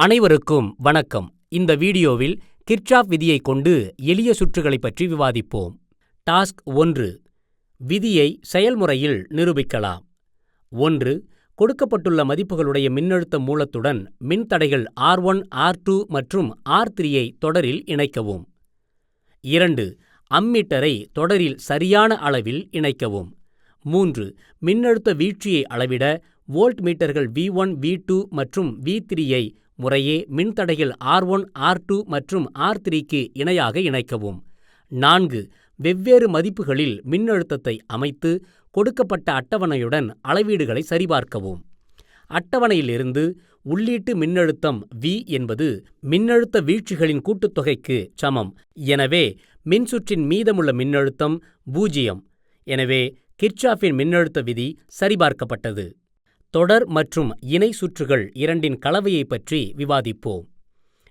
அனைவருக்கும் வணக்கம். இந்த வீடியோவில் கிர்ச்சாஃப் விதியைக் கொண்டு எளிய சுற்றுகளைப் பற்றி விவாதிப்போம். டாஸ்க் 1. விதியை செயல்முறையில் நிரூபிக்கலாம். 1. கொடுக்கப்பட்டுள்ள மதிப்புகளுடைய மின்னழுத்த மூலத்துடன் மின்தடைகள் R1, R2 மற்றும் R3ஐ தொடரில் இணைக்கவும். 2. அம்மீட்டரை தொடரில் சரியான அளவில் இணைக்கவும். 3. மின்னழுத்த வீழ்ச்சியை அளவிட வோல்ட் மீட்டர்கள் V1, V2 மற்றும் V3ஐ முறையே மின்தடைகள் R1, R2 மற்றும் R3க்கு இணையாக இணைக்கவும். 4. வெவ்வேறு மதிப்புகளில் மின்னழுத்தத்தை அமைத்து கொடுக்கப்பட்ட அட்டவணையுடன் அளவீடுகளை சரிபார்க்கவும். அட்டவணையிலிருந்து உள்ளீட்டு மின்னழுத்தம் V என்பது மின்னழுத்த வீழ்ச்சிகளின் கூட்டுத்தொகைக்கு சமம். எனவே மின்சுற்றின் மீதமுள்ள மின்னழுத்தம் 0. எனவே கிர்ச்சாஃப்பின் மின்னழுத்த விதி சரிபார்க்கப்பட்டது. தொடர் மற்றும் இணை சுற்றுகள் இரண்டின் கலவையைப் பற்றி விவாதிப்போம்.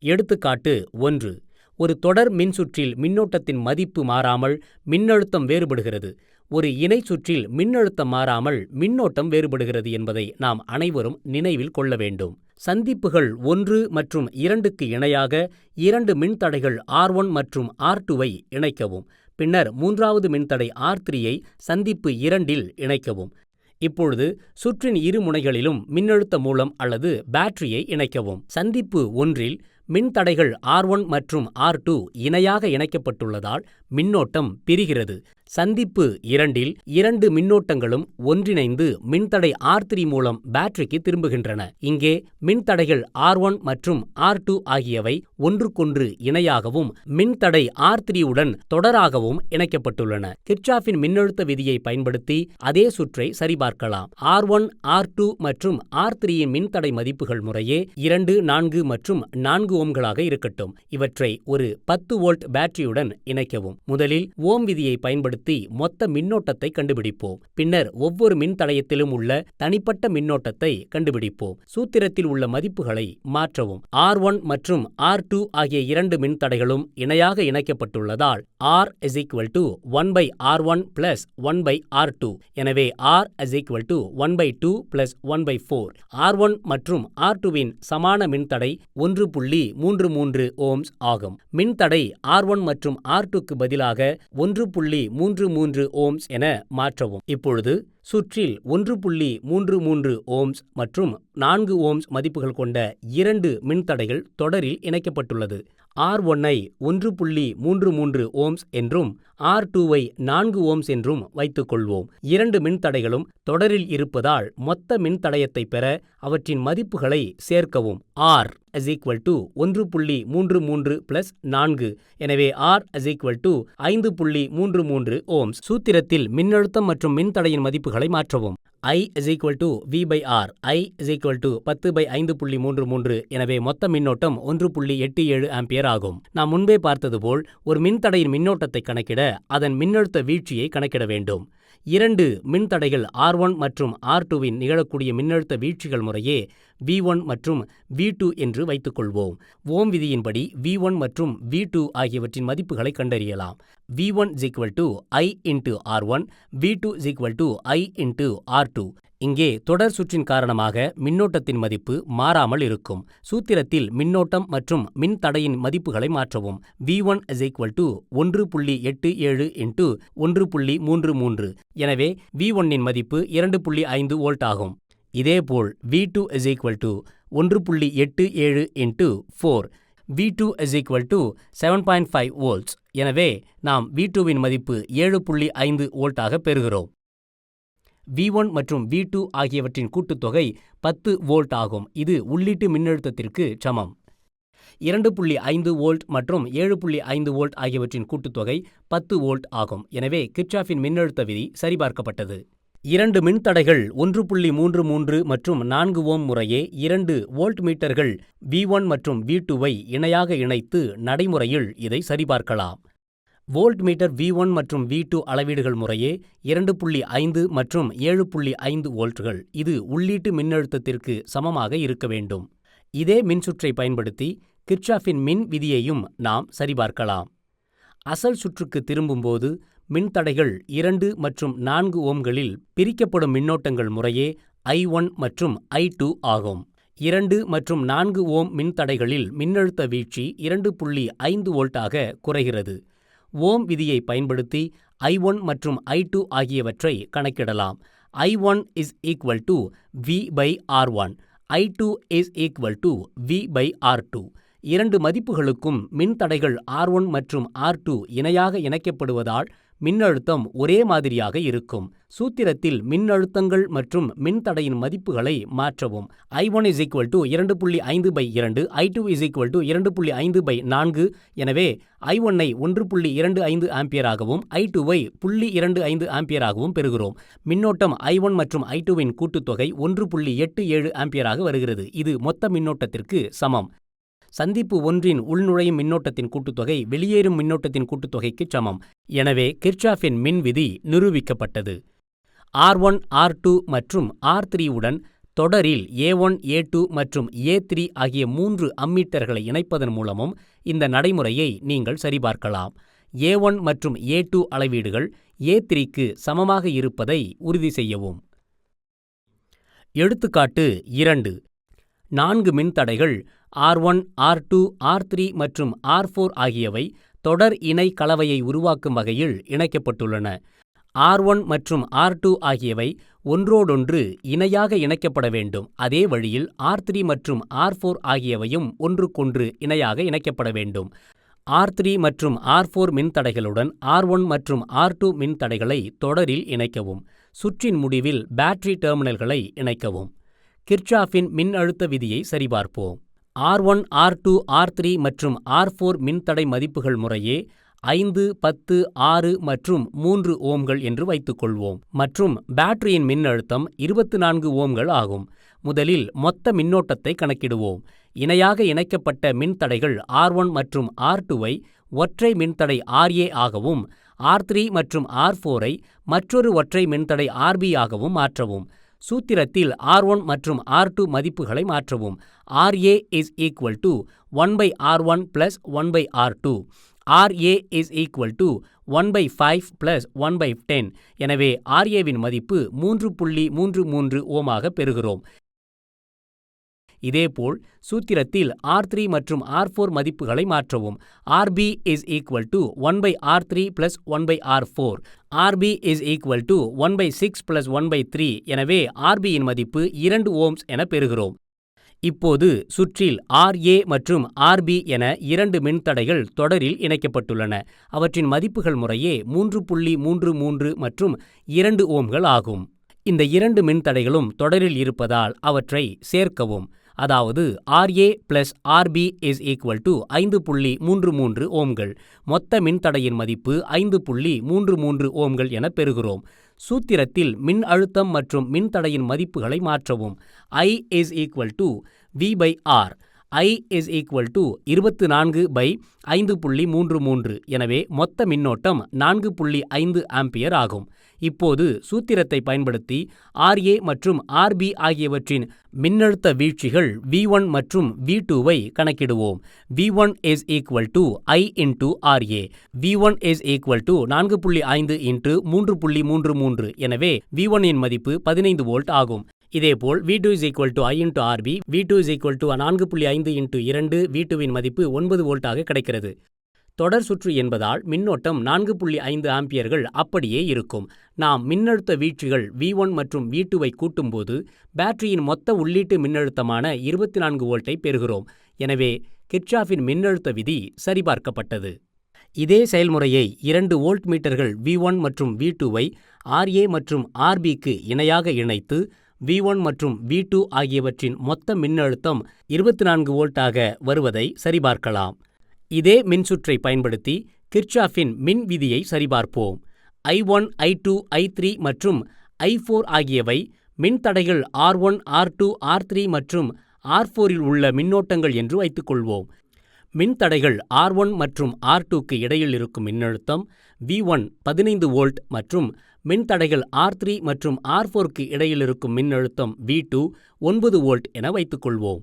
எடுத்துக்காட்டு 1. ஒரு தொடர் மின்சுற்றில் மின்னோட்டத்தின் மதிப்பு மாறாமல் மின்னழுத்தம் வேறுபடுகிறது. ஒரு இணை சுற்றில் மின்னழுத்தம் மாறாமல் மின்னோட்டம் வேறுபடுகிறது என்பதை நாம் அனைவரும் நினைவில் கொள்ள வேண்டும். சந்திப்புகள் 1 மற்றும் 2க்கு இணையாக 2 மின்தடைகள் R1 மற்றும் R2ஐ இணைக்கவும். பின்னர் மூன்றாவது மின்தடை R3ஐ சந்திப்பு 2இல் இணைக்கவும். இப்பொழுது சுற்றின் இரு முனைகளிலும் மின்னழுத்த மூலம் அல்லது பேட்டரியை இணைக்கவும். சந்திப்பு 1இல் மின்தடைகள் R1 மற்றும் R2 இணையாக இணைக்கப்பட்டுள்ளதால் மின்னோட்டம் பிரிகிறது. சந்திப்பு 2இல் 2 மின்னோட்டங்களும் ஒன்றிணைந்து மின்தடை R3 மூலம் பேட்டரிக்கு திரும்புகின்றன. இங்கே மின்தடைகள் R1 மற்றும் R2 ஆகியவை ஒன்றுக்கொன்று இணையாகவும் மின்தடை R3 உடன் தொடராகவும் இணைக்கப்பட்டுள்ளன. கிர்ச்சாஃப்பின் மின்னழுத்த விதியை பயன்படுத்தி அதே சுற்றை சரிபார்க்கலாம். R1, R2 மற்றும் R3யின் மின்தடை மதிப்புகள் முறையே 2, 4 மற்றும் 4 ஓம்களாக இருக்கட்டும். இவற்றை ஒரு 10 வோல்ட் பேட்டரியுடன் இணைக்கவும். முதலில் ஓம் விதியை பயன்படுத்தி மொத்த மின்னோட்டத்தை கண்டுபிடிப்போம். பின்னர் ஒவ்வொரு மின்தடையத்திலும் உள்ள தனிப்பட்ட மின்னோட்டத்தை கண்டுபிடிப்போம். சூத்திரத்தில் உள்ள மதிப்புகளை மாற்றவும். R1 மற்றும் R2 ஆகிய 2 மின்தடைகளும் இணையாக இணைக்கப்பட்டுள்ளதால் R is equal to 1/R1 plus 1/R2. எனவே R is equal to 1/2 plus 1/4. R1 மற்றும் R2வின் சமான மின்தடை 1.33 ஓம்ஸ் ஆகும். மின்தடை R1 மற்றும் R2க்கு பதிலாக 1.33 ஓம்ஸ் என மாற்றவும். இப்பொழுது சுற்றில் 1.33 ஓம்ஸ் மற்றும் 4 ஓம்ஸ் மதிப்புகள் கொண்ட 2 மின்தடைகள் தொடரில் இணைக்கப்பட்டுள்ளது. R1ஐ 1.33 ஓம்ஸ் என்றும் R2ஐ 4 ஓம்ஸ் என்றும் வைத்துக்கொள்வோம். 2 மின்தடைகளும் தொடரில் இருப்பதால் மொத்த மின்தடையத்தை பெற அவற்றின் மதிப்புகளை சேர்க்கவும். R is equal to 1.33 plus 4. எனவே R is equal to 5.33 ohms. சூத்திரத்தில் மின்னழுத்தம் மற்றும் மின்தடையின் மதிப்புகளை மாற்றவும். I is equal to V/R. I is equal to 10/5.33. எனவே மொத்த மின்னோட்டம் 1.87 ஆம்பியர் ஆகும். நாம் முன்பே பார்த்தது போல் ஒரு மின்தடையின் மின்னோட்டத்தை கணக்கிட அதன் மின்னழுத்த வீழ்ச்சியை கணக்கிட வேண்டும். 2 மின்தடைகள் R1 மற்றும் R2வின் நிகழக்கூடிய மின்னழுத்த வீழ்ச்சிகள் முறையே V1 மற்றும் V2 என்று வைத்துக்கொள்வோம். ஓம் விதியின்படி V1 மற்றும் V2 ஆகியவற்றின் மதிப்புகளை கண்டறியலாம். V1 is equal to I into R1, V2 is equal to I into R2. இங்கே தொடர் சுற்றின் காரணமாக மின்னோட்டத்தின் மதிப்பு மாறாமல் இருக்கும். சூத்திரத்தில் மின்னோட்டம் மற்றும் மின்தடையின் மதிப்புகளை மாற்றவும். V1 is equal to 1.87 into 1.33. எனவே V1இன் மதிப்பு 2.5 வோல்ட் ஆகும். இதேபோல் V2 is equal to 1.87 into 4. V2 is equal to 7.5 volts. எனவே நாம் V2வின் மதிப்பு 7.5 வோல்ட்டாக பெறுகிறோம். V1 மற்றும் V2 ஆகியவற்றின் கூட்டுத்தொகை 10 வோல்ட் ஆகும். இது உள்ளீட்டு மின்னழுத்தத்திற்கு சமம். 2.5 வோல்ட் மற்றும் 7.5 வோல்ட் ஆகியவற்றின் கூட்டுத்தொகை 10 வோல்ட் ஆகும். எனவே கிர்ச்சாஃப்பின் மின்னழுத்த விதி சரிபார்க்கப்பட்டது. 2 மின்தடைகள் 1.33 மற்றும் 4 ஓம் முறையே 2 வோல்ட் மீட்டர்கள் V1 மற்றும் V2வை இணையாக இணைத்து நடைமுறையில் இதை சரிபார்க்கலாம். வோல்ட் மீட்டர் V1 மற்றும் V2 அளவீடுகள் முறையே 2.5 மற்றும் 7.5 வோல்ட்கள். இது உள்ளீட்டு மின்னழுத்தத்திற்கு சமமாக இருக்க வேண்டும். இதே மின்சுற்றை பயன்படுத்தி கிர்ச்சாஃப்பின் மின் விதியையும் நாம் சரிபார்க்கலாம். அசல் சுற்றுக்கு திரும்பும்போது மின்தடைகள் 2 மற்றும் 4 ஓம்களில் பிரிக்கப்படும் மின்னோட்டங்கள் முறையே I1 மற்றும் I2 ஆகும். 2 மற்றும் 4 ஓம் மின்தடைகளில் மின்னழுத்த வீழ்ச்சி 2.5 வோல்ட்டாக குறைகிறது. ஓம் விதியை பயன்படுத்தி I1 மற்றும் I2 ஆகியவற்றை கணக்கிடலாம். I1 is equal to V by R1. I2 is equal to V by R2. இரண்டு மதிப்புகளுக்கும் மின்தடைகள் R1 மற்றும் R2 இணையாக இணைக்கப்படுவதால் மின்னழுத்தம் ஒரே மாதிரியாக இருக்கும். சூத்திரத்தில் மின்னழுத்தங்கள் மற்றும் மின்தடையின் மதிப்புகளை மாற்றவும். I1 is equal to 2.5/2, I2 is equal to 2.5/4. எனவே I1 ஐ 1.25 ஆம்பியராகவும் I2 ஐ 0.25 ஆம்பியராகவும் பெறுகிறோம். மின்னோட்டம் I1 மற்றும் I2வின் கூட்டுத்தொகை 1.87 ஆம்பியராக வருகிறது. இது மொத்த மின்னோட்டத்திற்கு சமம். சந்திப்பு ஒன்றின் உள்நுழையும் மின்னோட்டத்தின் கூட்டுத்தொகை வெளியேறும் மின்னோட்டத்தின் கூட்டுத்தொகைக்கு சமம். எனவே கிர்ச்சாஃப்பின் மின் விதி நிரூபிக்கப்பட்டது. R1, R2 மற்றும் R3 உடன் தொடரில் A1, A2 மற்றும் A3 ஆகிய 3 அம்மீட்டர்களை இணைப்பதன் மூலமும் இந்த நடைமுறையை நீங்கள் சரிபார்க்கலாம். A1 மற்றும் A2 அளவீடுகள் A3க்கு சமமாக இருப்பதை உறுதி செய்யவும். எடுத்துக்காட்டு 2. 4 மின்தடைகள் R1, R2, R3 மற்றும் R4 ஆகியவை தொடர் இணை கலவையை உருவாக்கும் வகையில் இணைக்கப்பட்டுள்ளன. R1 மற்றும் R2 ஆகியவை ஒன்றோடொன்று இணையாக இணைக்கப்பட வேண்டும். அதே வழியில் R3 மற்றும் R4 ஆகியவையும் ஒன்றுக்கொன்று இணையாக இணைக்கப்பட வேண்டும். R3 மற்றும் R4 மின்தடைகளுடன் R1 மற்றும் R2 மின்தடைகளை தொடரில் இணைக்கவும். சுற்றின் முடிவில் பேட்டரி டெர்மினல்களை இணைக்கவும். கிர்ச்சாஃப்பின் மின்னழுத்த விதியை சரிபார்ப்போம். R1, R2, R3 மற்றும் R4 மின்தடை மதிப்புகள் முறையே 5, 10, 6 மற்றும் 3 ஓம்கள் என்று வைத்துக்கொள்வோம். மற்றும் பேட்டரியின் மின்னழுத்தம் 24 ஓம்கள் ஆகும். முதலில் மொத்த மின்னோட்டத்தை கணக்கிடுவோம். இணையாக இணைக்கப்பட்ட மின்தடைகள் R1 மற்றும் R2ஐ ஒற்றை மின்தடை RA ஆகவும் R3 மற்றும் R4ஐ மற்றொரு ஒற்றை மின்தடை RB ஆகவும் மாற்றவும். சூத்திரத்தில் R1 மற்றும் R2 மதிப்புகளை மாற்றவும். RA is equal to 1/R1 plus 1/R2. RA is equal to 1/5 plus 1/10. எனவே RAவின் மதிப்பு 3.33 ஓமாக பெறுகிறோம். இதேபோல் சூத்திரத்தில் R3 மற்றும் R4 மதிப்புகளை மாற்றவும். RB is equal to 1/R3 plus 1/R4. RB is equal to 1/6 plus 1/3. எனவே RBயின் மதிப்பு 2 ஓம்ஸ் என பெறுகிறோம். இப்போது சுற்றில் RA மற்றும் RB என 2 மின்தடைகள் தொடரில் இணைக்கப்பட்டுள்ளன. அவற்றின் மதிப்புகள் முறையே 3.33 மற்றும் 2 ஓம்கள் ஆகும். இந்த 2 மின்தடைகளும் தொடரில் இருப்பதால் அவற்றை சேர்க்கவும். அதாவது RA plus RB is equal to 5.33 ஓம்கள். மொத்த மின்தடையின் மதிப்பு 5.33 ஓம்கள் என பெறுகிறோம். சூத்திரத்தில் மின் அழுத்தம் மற்றும் மின்தடையின் மதிப்புகளை மாற்றவும். I is equal to V by R. I is equal to 24/5.33. எனவே மொத்த மின்னோட்டம் 4.5 ஆம்பியர் ஆகும். இப்போது சூத்திரத்தை பயன்படுத்தி RA மற்றும் RB ஆகியவற்றின் மின்னழுத்த வீழ்ச்சிகள் V1 மற்றும் V2வை கணக்கிடுவோம். V1 is equal to I into RA. V1 is equal to 4.5 into 3.33. எனவே V1இன் மதிப்பு 15 வோல்ட் ஆகும். இதேபோல் V2 is equal to I into RB. V2 is equal to 4.5 into 2. V2வின் மதிப்பு 9 வோல்ட்டாக கிடைக்கிறது. தொடர் சுற்று என்பதால் மின்னோட்டம் 4.5 ஆம்பியர்கள் அப்படியே இருக்கும். நாம் மின்னழுத்த வீழ்ச்சிகள் V1 மற்றும் V2வை கூட்டும்போது பேட்டரியின் மொத்த உள்ளீட்டு மின்னழுத்தமான 24 வோல்ட்டை பெறுகிறோம். எனவே கிர்ச்சாஃப்பின் மின்னழுத்த விதி சரிபார்க்கப்பட்டது. இதே செயல்முறையை 2 வோல்ட் மீட்டர்கள் V1 மற்றும் V2வை RA மற்றும் RBக்கு இணையாக இணைத்து V1 மற்றும் V2 ஆகியவற்றின் மொத்த மின்னழுத்தம் 24 வோல்ட்டாக வருவதை சரிபார்க்கலாம். இதே மின்சுற்றை பயன்படுத்தி கிர்ச்சாஃப்பின் மின் விதியை சரிபார்ப்போம். I1, I2, I3 மற்றும் I4 ஆகியவை மின்தடைகள் R1, R2, R3 மற்றும் R4இல் உள்ள மின்னோட்டங்கள் என்று வைத்துக்கொள்வோம். மின்தடைகள் R1 மற்றும் R2க்கு இடையில் இருக்கும் மின்னழுத்தம் V1 15 வோல்ட் மற்றும் மின்தடைகள் R3 மற்றும் R4க்கு இடையில் இருக்கும் மின்னழுத்தம் V2 9 வோல்ட் என வைத்துக்கொள்வோம்.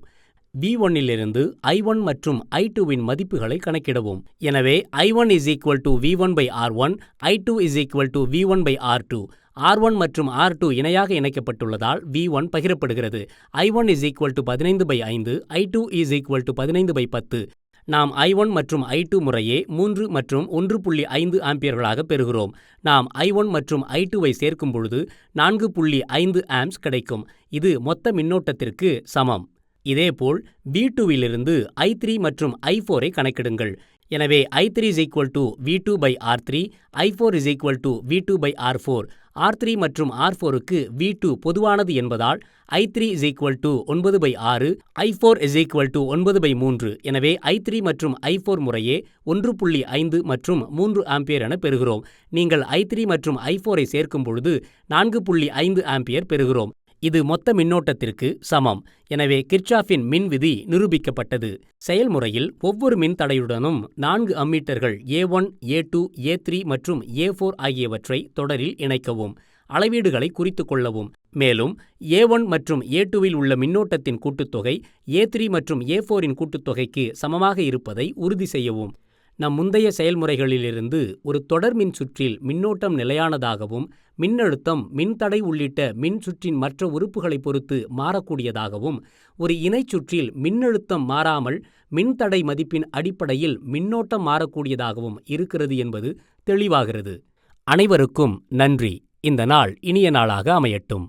V1இலிருந்து I1 மற்றும் I2வின் மதிப்புகளை கணக்கிடவும். எனவே I1 is equal to V1 by R1, I2 is equal to V1 by R2. R1 மற்றும் R2 இணையாக இணைக்கப்பட்டுள்ளதால் V1 பகிரப்படுகிறது. I1 15/5, I2 15/10. நாம் I1 மற்றும் I2 முறையே 3 மற்றும் 1.5 ஆம்பியர்களாக பெறுகிறோம். நாம் I1 மற்றும் I2வை சேர்க்கும் பொழுது 4.5 ஆம்ப்ஸ் கிடைக்கும். இது மொத்த மின்னோட்டத்திற்கு சமம். இதேபோல் V2விலிருந்து I3 மற்றும் I4ஐ கணக்கிடுங்கள். எனவே I3 V2/R3, I4 V2/R4. R3 மற்றும் R4க்கு V2 பொதுவானது என்பதால் I3 9/6, I4 9/3. எனவே I3 மற்றும் I4 முறையே 1.5 மற்றும் 3 ஆம்பியர் என பெறுகிறோம். நீங்கள் I3 மற்றும் I4ஐ சேர்க்கும் பொழுது 4.5 ஆம்பியர் பெறுகிறோம். இது மொத்த மின்னோட்டத்திற்கு சமம். எனவே கிர்ச்சாஃப்பின் மின் விதி நிரூபிக்கப்பட்டது. செயல்முறையில் ஒவ்வொரு மின்தடையுடனும் 4 அம்மீட்டர்கள் A1, A2, A3 மற்றும் A4 ஆகியவற்றை தொடரில் இணைக்கவும். அளவீடுகளை குறித்துக் கொள்ளவும். மேலும் A1 மற்றும் A2வில் உள்ள மின்னோட்டத்தின் கூட்டுத்தொகை A3 மற்றும் A4இன் கூட்டுத்தொகைக்கு சமமாக இருப்பதை உறுதி செய்யவும். நம் முந்தைய செயல்முறைகளிலிருந்து ஒரு தொடர் மின் சுற்றில் மின்னோட்டம் நிலையானதாகவும் மின்னழுத்தம் மின்தடை உள்ளிட்ட மின் சுற்றின் மற்ற உறுப்புகளை பொறுத்து மாறக்கூடியதாகவும், ஒரு இணைச் சுற்றில் மின்னழுத்தம் மாறாமல் மின்தடை மதிப்பின் அடிப்படையில் மின்னோட்டம் மாறக்கூடியதாகவும் இருக்கிறது என்பது தெளிவாகிறது. அனைவருக்கும் நன்றி. இந்த நாள் இனிய நாளாக அமையட்டும்.